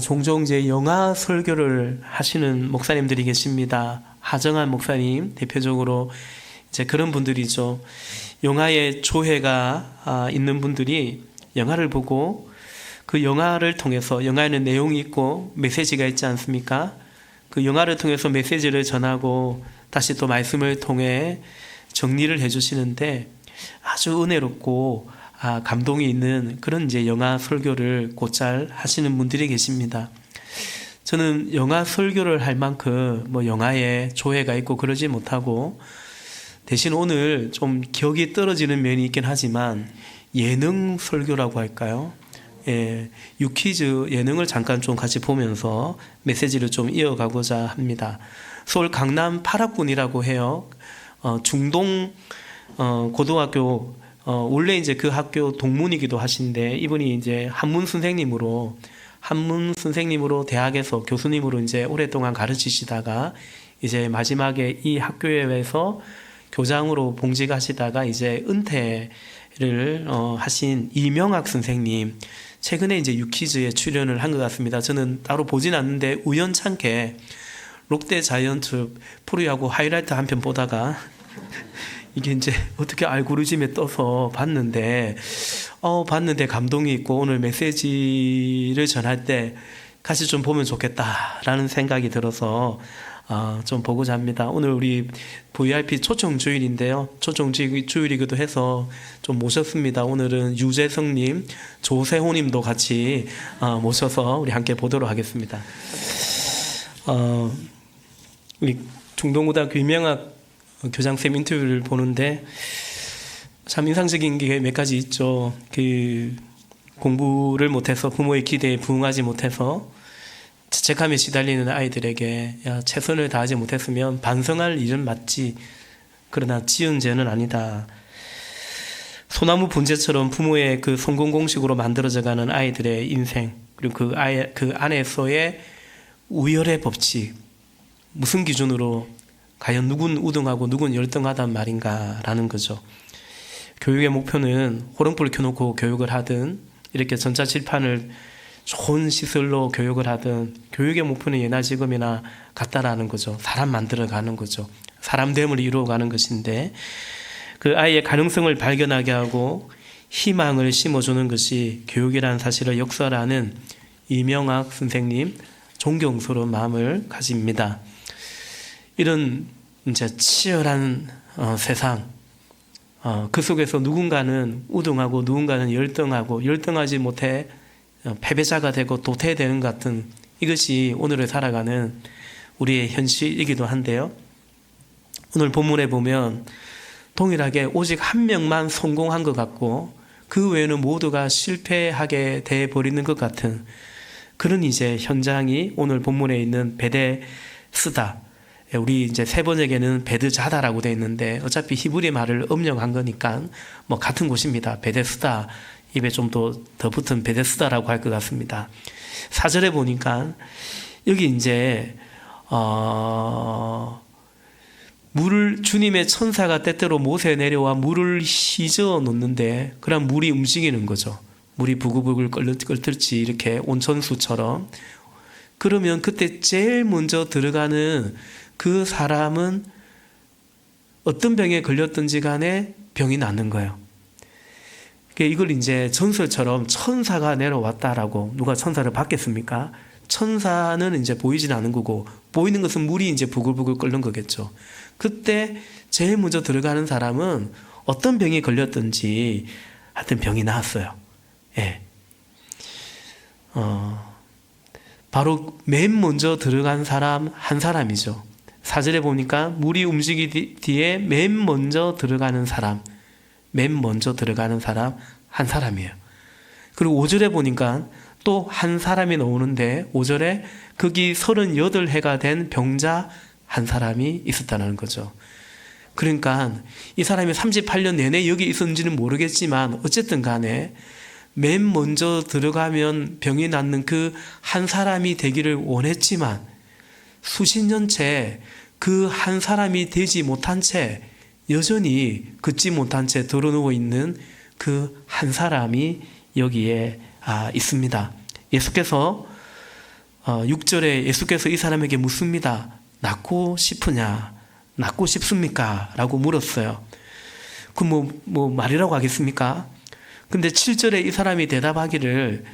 종종 이제 영화 설교를 하시는 목사님들이 계십니다. 하정한 목사님 대표적으로 이제 그런 분들이죠. 영화에 조회가 있는 분들이 영화를 보고 그 영화를 통해서, 영화에는 내용이 있고 메시지가 있지 않습니까? 그 영화를 통해서 메시지를 전하고 다시 또 말씀을 통해 정리를 해주시는데 아주 은혜롭고 감동이 있는 그런 이제 영화 설교를 곧잘 하시는 분들이 계십니다. 저는 영화 설교를 할 만큼 뭐 영화에 조회가 있고 그러지 못하고, 대신 오늘 좀 격이 떨어지는 면이 있긴 하지만 예능 설교라고 할까요? 예, 유퀴즈 예능을 잠깐 좀 같이 보면서 메시지를 좀 이어가고자 합니다. 서울 강남 8학군이라고 해요. 중동 고등학교, 원래 이제 그 학교 동문이기도 하신데, 이분이 이제 한문 선생님으로 대학에서 교수님으로 이제 오랫동안 가르치시다가 이제 마지막에 이 학교에서 교장으로 봉직하시다가 이제 은퇴를 하신 이명학 선생님, 최근에 이제 유퀴즈에 출연을 한 것 같습니다. 저는 따로 보진 않는데 우연찮게 롯데 자이언츠 프로야구 하이라이트 한 편 보다가 이게 이제 어떻게 알고리즘에 떠서 봤는데 감동이 있고 오늘 메시지를 전할 때 같이 좀 보면 좋겠다라는 생각이 들어서 좀 보고자 합니다. 오늘 우리 VIP 초청 주일인데요. 초청 주일이기도 해서 좀 모셨습니다. 오늘은 유재성님, 조세호님도 같이 모셔서 우리 함께 보도록 하겠습니다. 우리 중동고등학교 유명학 교장쌤 인터뷰를 보는데 참 인상적인 게 몇 가지 있죠. 그 공부를 못해서 부모의 기대에 부응하지 못해서 죄책감에 시달리는 아이들에게 최선을 다하지 못했으면 반성할 일은 맞지, 그러나 지은 죄는 아니다. 소나무 분재처럼 부모의 그 성공 공식으로 만들어져가는 아이들의 인생, 그리고 그 안에서의 우열의 법칙, 무슨 기준으로 과연 누군 우등하고 누군 열등하단 말인가라는 거죠. 교육의 목표는 호롱불 켜놓고 교육을 하든 이렇게 전자칠판을 좋은 시설로 교육을 하든 교육의 목표는 예나 지금이나 같다라는 거죠. 사람 만들어가는 거죠. 사람됨을 이루어가는 것인데 그 아이의 가능성을 발견하게 하고 희망을 심어주는 것이 교육이라는 사실을 역설하는 이명학 선생님, 존경스러운 마음을 가집니다. 이런 이제 치열한 세상, 그 속에서 누군가는 우등하고 누군가는 열등하고 열등하지 못해 패배자가 되고 도태되는 것 같은, 이것이 오늘을 살아가는 우리의 현실이기도 한데요. 오늘 본문에 보면 동일하게 오직 한 명만 성공한 것 같고 그 외에는 모두가 실패하게 돼 버리는 것 같은 그런 이제 현장이 오늘 본문에 있는 베데스다. 우리 이제 세 번역에는 베드자다라고 되어 있는데 어차피 히브리 말을 음력한 거니까 뭐 같은 곳입니다. 베데스다, 입에 좀 더 붙은 베데스다라고 할 것 같습니다. 4절에 보니까 여기 이제 물을, 주님의 천사가 때때로 못에 내려와 물을 휘저어 놓는데 그런 물이 움직이는 거죠. 물이 부글부글 끓듯이 이렇게 온천수처럼. 그러면 그때 제일 먼저 들어가는 그 사람은 어떤 병에 걸렸든지 간에 병이 낫는 거예요. 이걸 이제 전설처럼 천사가 내려왔다라고, 누가 천사를 받겠습니까? 천사는 이제 보이진 않은 거고 보이는 것은 물이 이제 부글부글 끓는 거겠죠. 그때 제일 먼저 들어가는 사람은 어떤 병이 걸렸든지 하여튼 병이 나았어요. 예. 바로 맨 먼저 들어간 사람 한 사람이죠. 4절에 보니까 물이 움직이기 뒤에 맨 먼저 들어가는 사람 한 사람이에요. 그리고 5절에 보니까 또 한 사람이 나오는데 5절에 거기 38해가 된 병자 한 사람이 있었다는 거죠. 그러니까 이 사람이 38년 내내 여기 있었는지는 모르겠지만 어쨌든 간에 맨 먼저 들어가면 병이 낫는 그 한 사람이 되기를 원했지만 수십 년째 그 한 사람이 되지 못한 채 여전히 긋지 못한 채 드러누워 있는 그 한 사람이 여기에 있습니다. 예수께서 6절에 예수께서 이 사람에게 묻습니다. 낳고 싶으냐? 낳고 싶습니까? 라고 물었어요. 그 뭐 말이라고 하겠습니까? 근데 7절에 이 사람이 대답하기를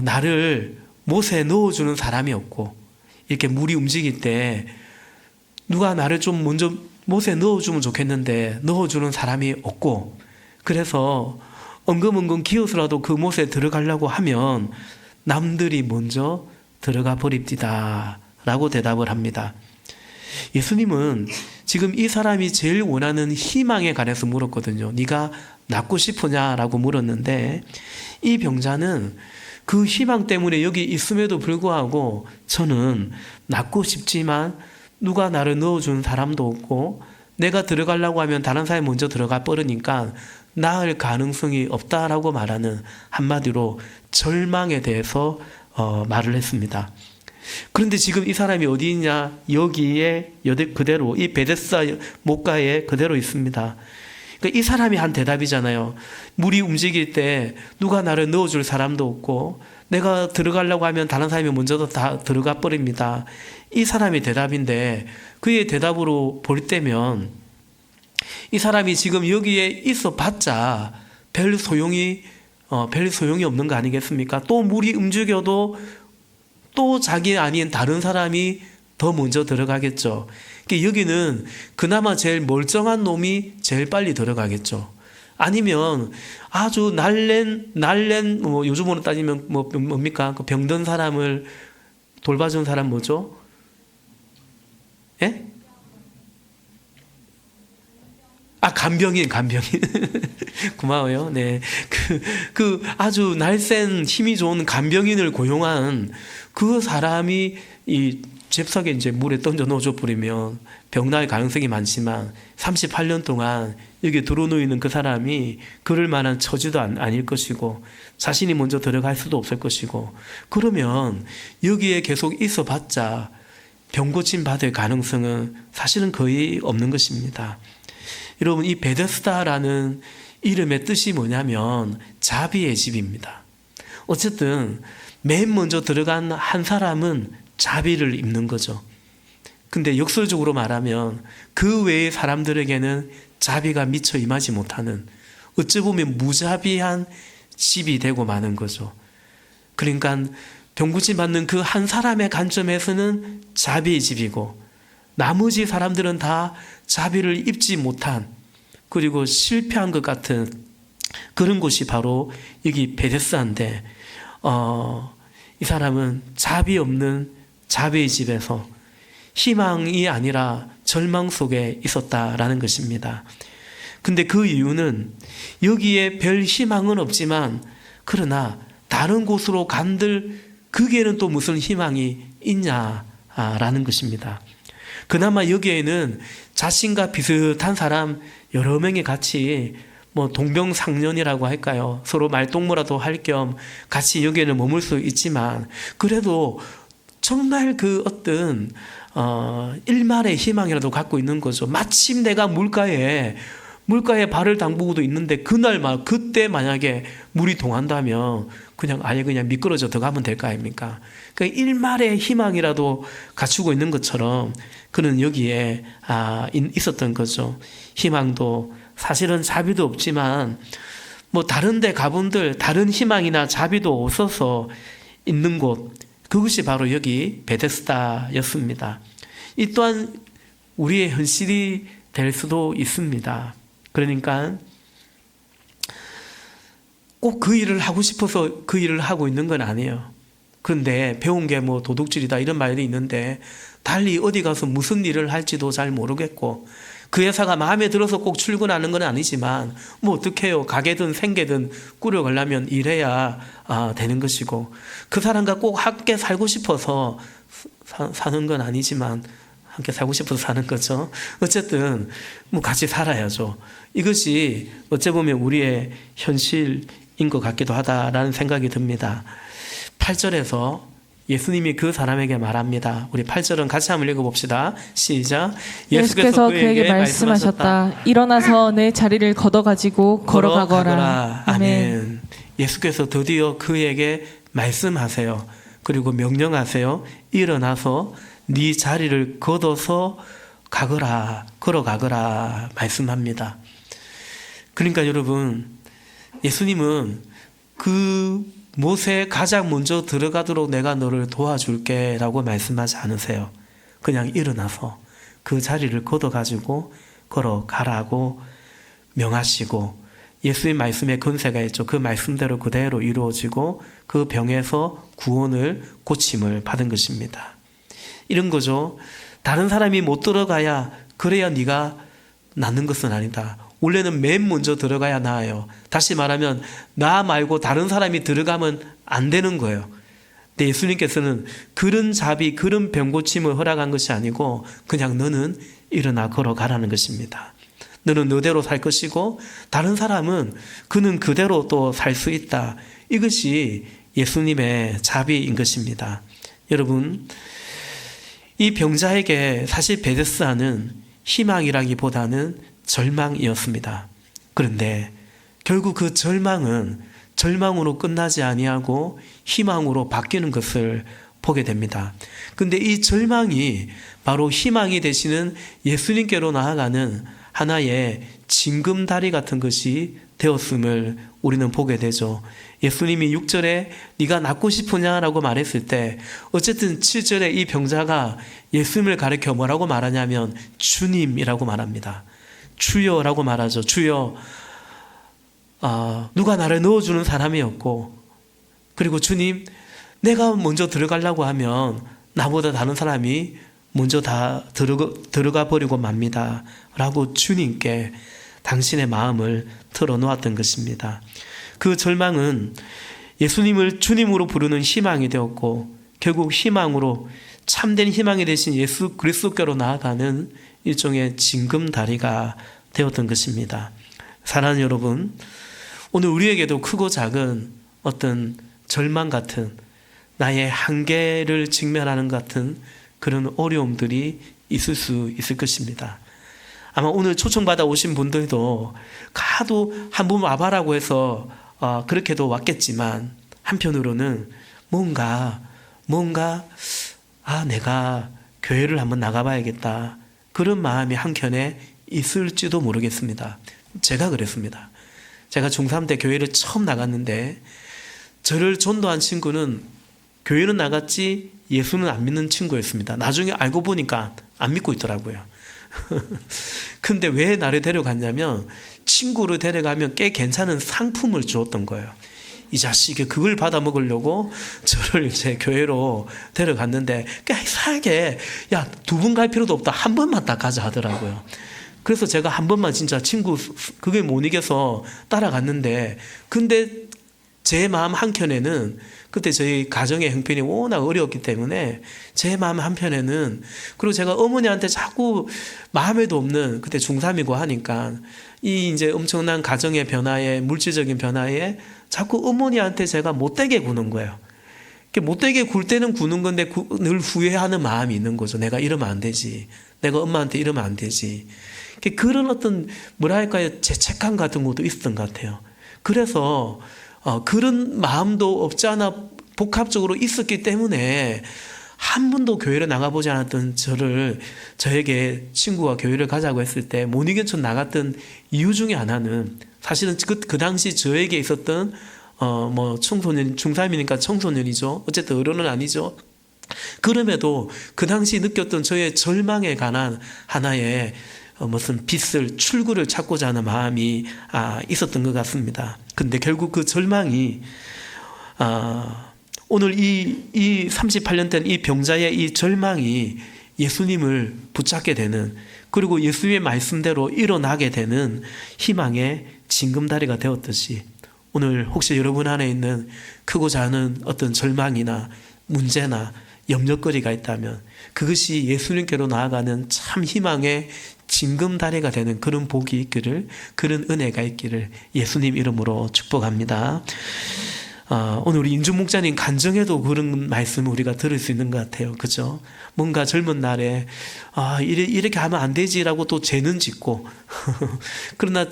나를 못에 넣어주는 사람이 없고, 이렇게 물이 움직일 때 누가 나를 좀 먼저 못에 넣어주면 좋겠는데 넣어주는 사람이 없고, 그래서 엉금엉금 기어서라도 그 못에 들어가려고 하면 남들이 먼저 들어가 버립디다 라고 대답을 합니다. 예수님은 지금 이 사람이 제일 원하는 희망에 관해서 물었거든요. 네가 낳고 싶으냐라고 물었는데, 이 병자는 그 희망 때문에 여기 있음에도 불구하고 저는 낳고 싶지만 누가 나를 넣어주는 사람도 없고, 내가 들어가려고 하면 다른 사람이 먼저 들어가 버리니까 낳을 가능성이 없다라고 말하는, 한마디로 절망에 대해서 말을 했습니다. 그런데 지금 이 사람이 어디 있냐? 여기에 그대로 이 베데스다 목가에 그대로 있습니다. 그러니까 이 사람이 한 대답이잖아요. 물이 움직일 때 누가 나를 넣어줄 사람도 없고, 내가 들어가려고 하면 다른 사람이 먼저 다 들어가 버립니다. 이 사람이 대답인데, 그의 대답으로 볼 때면 이 사람이 지금 여기에 있어 봤자 별 소용이 없는 거 아니겠습니까? 또 물이 움직여도 또 자기 아닌 다른 사람이 더 먼저 들어가겠죠. 그러니까 여기는 그나마 제일 멀쩡한 놈이 제일 빨리 들어가겠죠. 아니면 아주 날랜 요즘으로 따지면 뭡니까? 그 병든 사람을 돌봐준 사람 뭐죠? 예? 간병인. 고마워요. 네. 그 아주 날쌘 힘이 좋은 간병인을 고용한 그 사람이 이 잽싸게 이제 물에 던져 넣어줘 버리면 병날 가능성이 많지만 38년 동안 여기 들어놓이는 그 사람이 그럴 만한 처지도 아닐 것이고, 자신이 먼저 들어갈 수도 없을 것이고, 그러면 여기에 계속 있어 봤자 병 고침 받을 가능성은 사실은 거의 없는 것입니다. 여러분, 이 베데스다라는 이름의 뜻이 뭐냐면 자비의 집입니다. 어쨌든 맨 먼저 들어간 한 사람은 자비를 입는 거죠. 근데 역설적으로 말하면 그 외의 사람들에게는 자비가 미처 임하지 못하는, 어찌 보면 무자비한 집이 되고 마는 거죠. 그러니까 병고침 받는 그 한 사람의 관점에서는 자비의 집이고, 나머지 사람들은 다 자비를 입지 못한, 그리고 실패한 것 같은 그런 곳이 바로 여기 베데스다인데, 이 사람은 자비 없는 자비의 집에서 희망이 아니라 절망 속에 있었다라는 것입니다. 근데 그 이유는 여기에 별 희망은 없지만, 그러나 다른 곳으로 간들 거기에는 또 무슨 희망이 있냐라는 것입니다. 그나마 여기에는 자신과 비슷한 사람 여러 명이 같이 동병상련이라고 할까요? 서로 말동무라도 할 겸 같이 여기에는 머물 수 있지만, 그래도 정말 그 어떤 일말의 희망이라도 갖고 있는 거죠. 마침 내가 물가에 발을 담그고도 있는데 그때 만약에 물이 동한다면 그냥 미끄러져 들어가면 될 거 아닙니까? 그러니까 일말의 희망이라도 갖추고 있는 것처럼 그는 여기에 있었던 거죠. 희망도 사실은 자비도 없지만 다른 데 가본들 다른 희망이나 자비도 없어서 있는 곳, 그것이 바로 여기 베데스다였습니다. 이 또한 우리의 현실이 될 수도 있습니다. 그러니까 꼭 그 일을 하고 싶어서 그 일을 하고 있는 건 아니에요. 그런데 배운 게 도둑질이다 이런 말이 있는데, 달리 어디 가서 무슨 일을 할지도 잘 모르겠고, 그 회사가 마음에 들어서 꼭 출근하는 건 아니지만 어떡해요. 가게든 생계든 꾸려가려면 일해야 되는 것이고, 그 사람과 꼭 함께 살고 싶어서 사는 건 아니지만 함께 살고 싶어서 사는 거죠. 어쨌든 같이 살아야죠. 이것이 어찌 보면 우리의 현실인 것 같기도 하다라는 생각이 듭니다. 8절에서 예수님이 그 사람에게 말합니다. 우리 8절은 같이 한번 읽어봅시다. 시작. 예수께서 그에게 말씀하셨다. 일어나서 내 자리를 걷어가지고 걸어가거라. 아멘. 예수께서 드디어 그에게 말씀하세요. 그리고 명령하세요. 일어나서 네 자리를 걷어서 가거라, 걸어가거라 말씀합니다. 그러니까 여러분, 예수님은 그 못에 가장 먼저 들어가도록 내가 너를 도와줄게 라고 말씀하지 않으세요. 그냥 일어나서 그 자리를 걷어가지고 걸어가라고 명하시고, 예수의 말씀에 권세가 있죠. 그 말씀대로 그대로 이루어지고 그 병에서 구원을, 고침을 받은 것입니다. 이런 거죠. 다른 사람이 못 들어가야 그래야 네가 낫는 것은 아니다. 원래는 맨 먼저 들어가야 나아요. 다시 말하면 나 말고 다른 사람이 들어가면 안 되는 거예요. 근데 예수님께서는 그런 자비, 그런 병 고침을 허락한 것이 아니고 그냥 너는 일어나 걸어가라는 것입니다. 너는 너대로 살 것이고 다른 사람은 그는 그대로 또 살 수 있다. 이것이 예수님의 자비인 것입니다. 여러분, 이 병자에게 사실 베데스다는 희망이라기보다는 절망이었습니다. 그런데 결국 그 절망은 절망으로 끝나지 아니하고 희망으로 바뀌는 것을 보게 됩니다. 근데 이 절망이 바로 희망이 되시는 예수님께로 나아가는 하나의 징금다리 같은 것이 되었음을 우리는 보게 되죠. 예수님이 6절에 네가 낫고 싶으냐라고 말했을 때 어쨌든 7절에 이 병자가 예수님을 가리켜 뭐라고 말하냐면 주님이라고 말합니다. 주여라고 말하죠. 주여, 누가 나를 넣어주는 사람이 없고, 그리고 주님, 내가 먼저 들어가려고 하면 나보다 다른 사람이 먼저 다 들어가 버리고 맙니다 라고 주님께 당신의 마음을 털어놓았던 것입니다. 그 절망은 예수님을 주님으로 부르는 희망이 되었고, 결국 희망으로 참된 희망이 되신 예수 그리스도께로 나아가는 일종의 징금다리가 되었던 것입니다. 사랑하는 여러분, 오늘 우리에게도 크고 작은 어떤 절망 같은, 나의 한계를 직면하는 같은 그런 어려움들이 있을 수 있을 것입니다. 아마 오늘 초청받아 오신 분들도 가도 한번 와봐라고 해서 그렇게도 왔겠지만, 한편으로는 뭔가 내가 교회를 한번 나가봐야겠다, 그런 마음이 한켠에 있을지도 모르겠습니다. 제가 그랬습니다. 제가 중3 때 교회를 처음 나갔는데 저를 전도한 친구는 교회는 나갔지 예수는 안 믿는 친구였습니다. 나중에 알고 보니까 안 믿고 있더라고요. 근데 왜 나를 데려갔냐면 친구를 데려가면 꽤 괜찮은 상품을 주었던 거예요. 이 자식이 그걸 받아 먹으려고 저를 이제 교회로 데려갔는데 이상하게 야, 2번 갈 필요도 없다, 한 번만 딱 가자 하더라고요. 그래서 제가 한 번만 진짜 친구 그게 못 이겨서 따라갔는데, 근데 제 마음 한켠에는 그때 저희 가정의 형편이 워낙 어려웠기 때문에 제 마음 한편에는, 그리고 제가 어머니한테 자꾸 마음에도 없는, 그때 중3이고 하니까 이 이제 엄청난 가정의 변화에, 물질적인 변화에 자꾸 어머니한테 제가 못되게 구는 거예요. 못되게 굴 때는 구는 건데 늘 후회하는 마음이 있는 거죠. 내가 이러면 안 되지, 내가 엄마한테 이러면 안 되지. 그런 어떤 뭐랄까요, 죄책감 같은 것도 있었던 것 같아요. 그래서 그런 마음도 없지 않아 복합적으로 있었기 때문에 한 번도 교회를 나가보지 않았던 저에게 친구가 교회를 가자고 했을 때 못 이겨쳐 나갔던 이유 중에 하나는, 사실은 그 당시 저에게 있었던 청소년, 중3이니까 청소년이죠. 어쨌든 어른은 아니죠. 그럼에도 그 당시 느꼈던 저의 절망에 관한 하나의 무슨 빛을, 출구를 찾고자 하는 마음이 있었던 것 같습니다. 근데 결국 그 절망이 오늘 이 38년 된 이 병자의 이 절망이 예수님을 붙잡게 되는, 그리고 예수님의 말씀대로 일어나게 되는 희망의 징금다리가 되었듯이, 오늘 혹시 여러분 안에 있는 크고 작은 어떤 절망이나 문제나 염려거리가 있다면 그것이 예수님께로 나아가는 참 희망의 징금다리가 되는 그런 복이 있기를, 그런 은혜가 있기를 예수님 이름으로 축복합니다. 오늘 우리 인준 목자님 간증에도 그런 말씀을 우리가 들을 수 있는 것 같아요. 그죠? 뭔가 젊은 날에 이렇게 하면 안 되지라고 또 죄는 짓고 그러나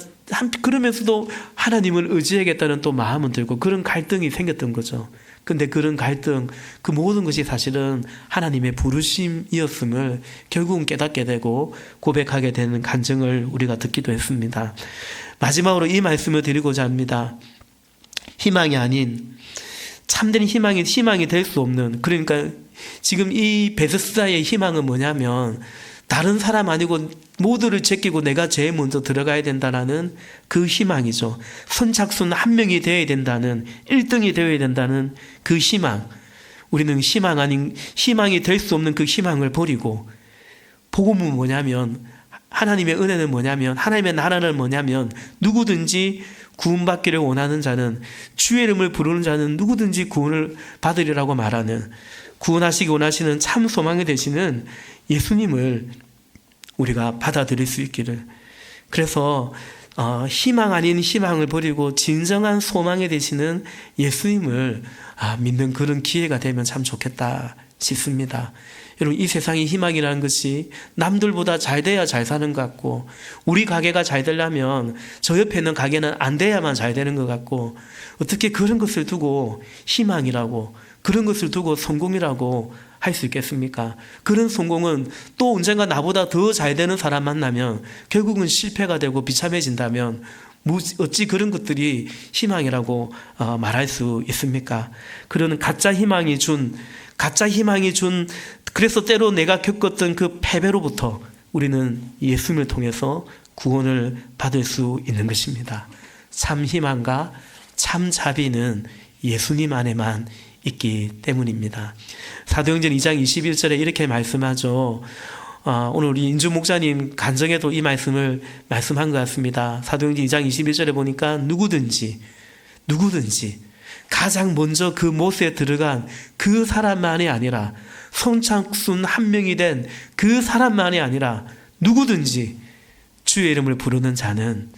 그러면서도 하나님을 의지하겠다는 또 마음은 들고 그런 갈등이 생겼던 거죠. 근데 그런 갈등, 그 모든 것이 사실은 하나님의 부르심이었음을 결국은 깨닫게 되고 고백하게 되는 간증을 우리가 듣기도 했습니다. 마지막으로 이 말씀을 드리고자 합니다. 희망이 아닌, 참된 희망이 될 수 없는, 그러니까 지금 이 베드스다의 희망은 뭐냐면 다른 사람 아니고 모두를 제끼고 내가 제일 먼저 들어가야 된다는 그 희망이죠. 선착순 한 명이 되어야 된다는, 1등이 되어야 된다는 그 희망. 우리는 희망이 될 수 없는 그 희망을 버리고, 복음은 뭐냐면, 하나님의 은혜는 뭐냐면, 하나님의 나라는 뭐냐면, 누구든지 구원받기를 원하는 자는, 주의 이름을 부르는 자는 누구든지 구원을 받으리라고 말하는, 구원하시기 원하시는 참 소망이 되시는 예수님을 우리가 받아들일 수 있기를. 그래서 희망 아닌 희망을 버리고 진정한 소망이 되시는 예수님을 믿는 그런 기회가 되면 참 좋겠다 싶습니다. 여러분, 이 세상의 희망이라는 것이 남들보다 잘 돼야 잘 사는 것 같고, 우리 가게가 잘 되려면 저 옆에 있는 가게는 안 돼야만 잘 되는 것 같고, 어떻게 그런 것을 두고 희망이라고, 그런 것을 두고 성공이라고 할 수 있겠습니까? 그런 성공은 또 언젠가 나보다 더 잘 되는 사람 만나면 결국은 실패가 되고 비참해진다면 어찌 그런 것들이 희망이라고 말할 수 있습니까? 그런 가짜 희망이 준, 그래서 때로 내가 겪었던 그 패배로부터 우리는 예수님을 통해서 구원을 받을 수 있는 것입니다. 참 희망과 참 자비는 예수님 안에만 있기 때문입니다. 사도행전 2장 21절에 이렇게 말씀하죠. 오늘 우리 인주 목사님 간증에도 이 말씀을 말씀한 것 같습니다. 사도행전 2장 21절에 보니까 누구든지 가장 먼저 그 못에 들어간 그 사람만이 아니라, 선착순 한 명이 된 그 사람만이 아니라 누구든지 주의 이름을 부르는 자는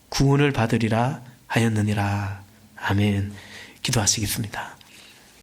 구원을 받으리라 하였느니라. 아멘. 기도하시겠습니다.